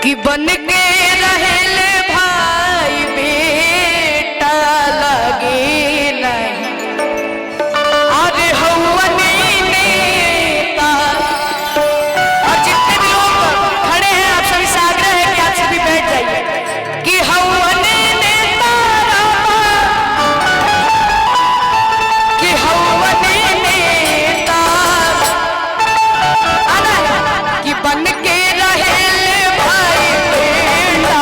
कि बन के रहेले भाई बेटा लगे नहीं। अरे हौवनी नेता और जितने भी लोग खड़े हैं आप सभी से आग्रह है कि आप सभी बैठ जाइए कि हौवनी नेता कि हौवनी नेता कि बन के रहेले भाई बेटा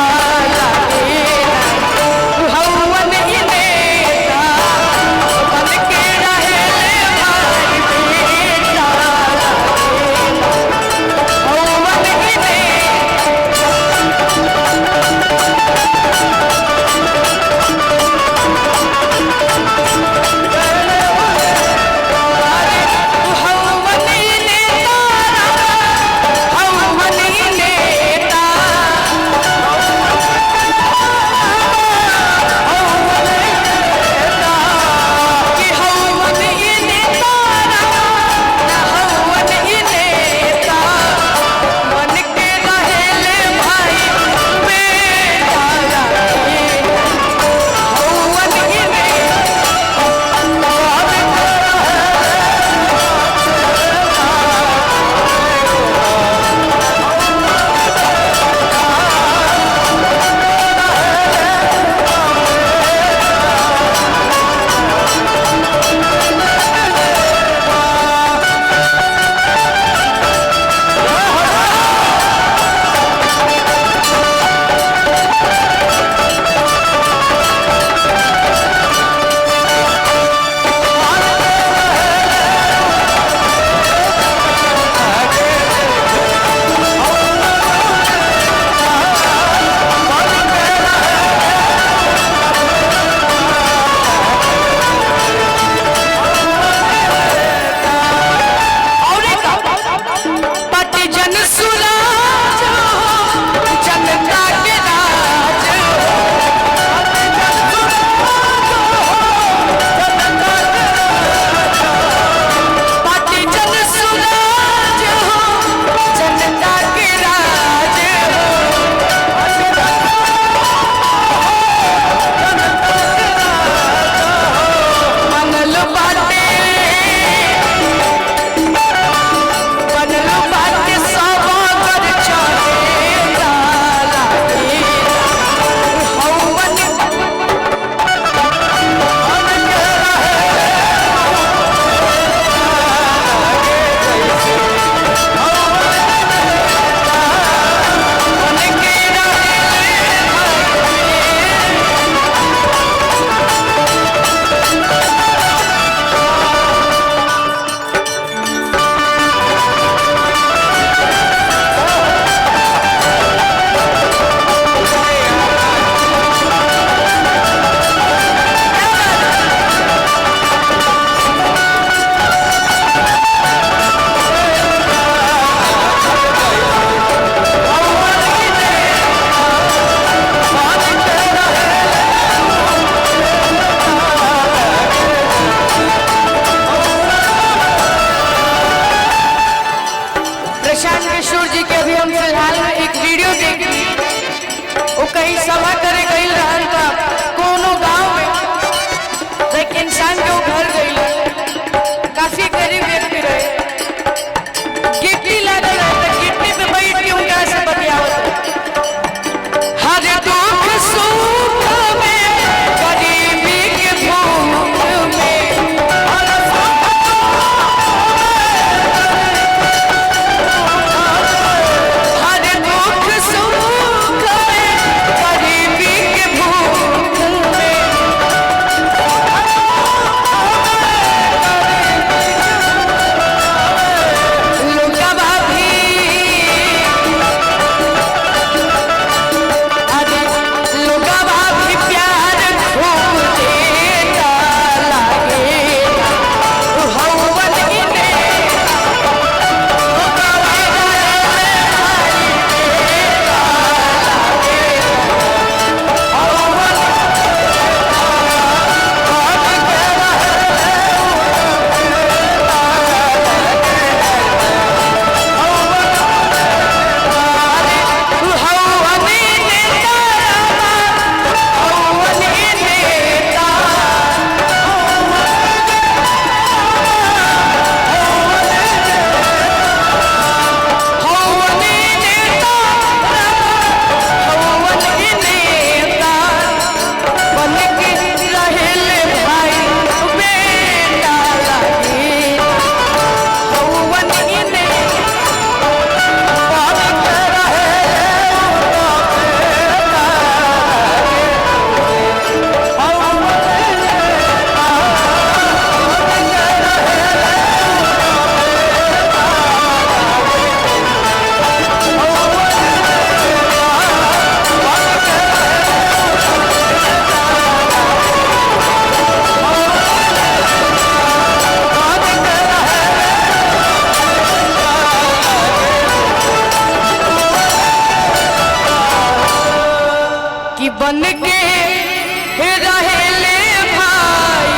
बन के रहेले भाई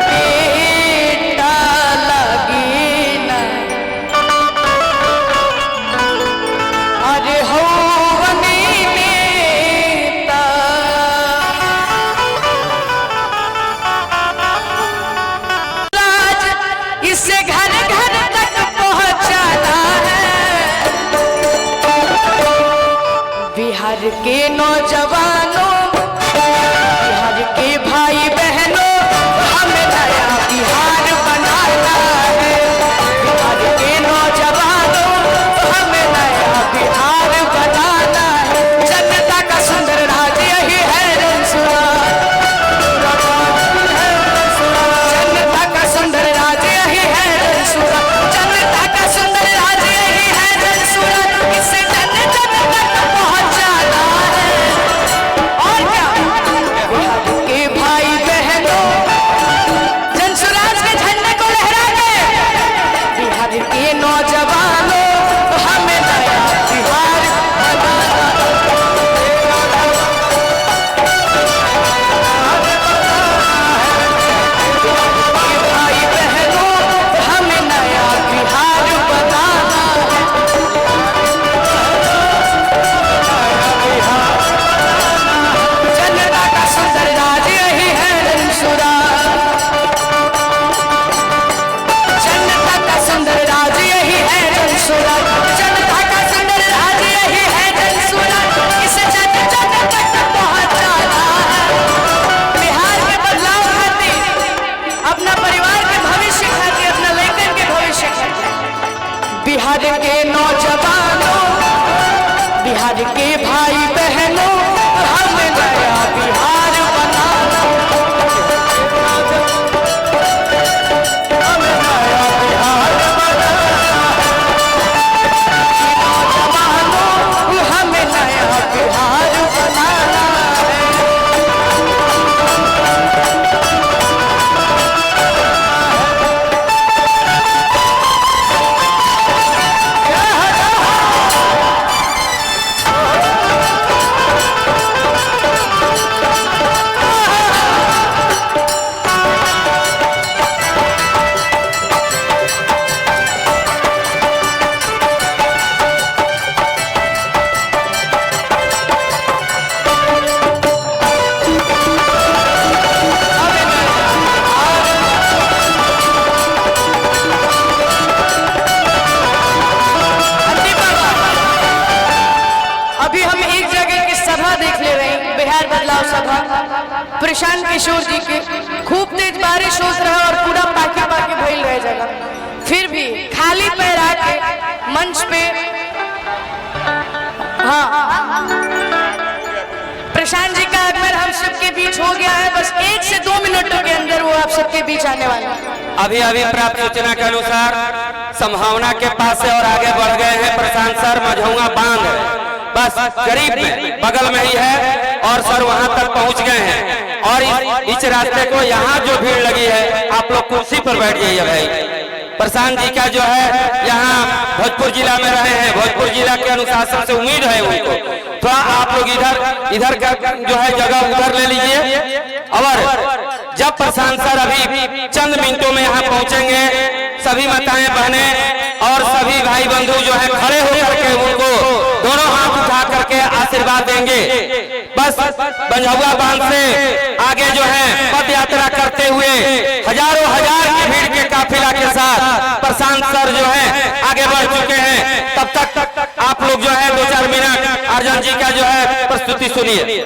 बेटा लगे ना अरे हौवनी नेता इसे घर घर तक पहुंचाना है बिहार के नौजवानों बिहार के भाई बहनों हमें नया बिहार बनाना है बिहार के नौजवानों हमें नया बिहार बनाना है जनता का सुंदर राज यही है जनता का सुंदर राज यही है जनता का सुंदर राज यही है इसे जन जन तक पहुंचाना है और क्या बिहार के भाई बहनों जनसुराज के झंडे को लहरा के बिहार के नौजवानों हमें नया बिहार बनाना भाई बहनों हमें नया बिहार बनाना है जनता का सुंदर राज यही है जनसुराज जनता का सुंदर राज यही है जनसुराज जनता का सुंदर राज यही है जनसुराज इसे जन जन तक पहुंचाना है बिहार के बदलाव खातिर अपना परिवार के भविष्य खातिर अपना लड़कन के भविष्य खातिर बिहार के नौजवानों बिहार के भाई बहनों हमें नया बिहार बनाना हमें नया बिहार बनाना नौजवानों हमें नया बिहार बनाना है अभी हम एक जगह की सभा देख ले रहे हैं बिहार बदलाव सभा प्रशांत किशोर जी के खूब तेज बारिश होत रहा और पूरा पाके पाके भइल रहे जगह फिर भी खाली पैर आके मंच पे हाँ प्रशांत जी का आगमन हम सबके बीच हो गया है बस 1 से 2 मिनटों के अंदर वो आप सबके बीच आने वाले हैं अभी अभी प्राप्त सूचना के अनुसार संभावना के पास से और आगे बढ़ गए हैं प्रशांत सर मझौआ बांध बस करीब में बगल में ही है और सर वहां तक पहुंच गए हैं और इस रास्ते को यहाँ जो भीड़ लगी है आप लोग कुर्सी पर बैठ जाइए भाई प्रशांत जी का जो है यहाँ भोजपुर जिला में रहे हैं भोजपुर जिला के अनुशासन से उम्मीद है उनको थोड़ा आप लोग इधर का जो है जगह उधर ले लीजिए और जब प्रशांत सर अभी चंद मिनटों में यहाँ पहुंचेंगे सभी माताएं बहनें और सभी भाई बंधु जो है खड़े होकर के उनको दोनों हाथ उठा करके आशीर्वाद देंगे बस बंझौआ बांध से आगे जो है पद यात्रा करते हुए हजारों हजार की भीड़ के काफिला के साथ प्रशांत सर जो है आगे बढ़ चुके हैं तब तक आप लोग जो है 2-4 मिनट अर्जन जी का जो है प्रस्तुति सुनिए।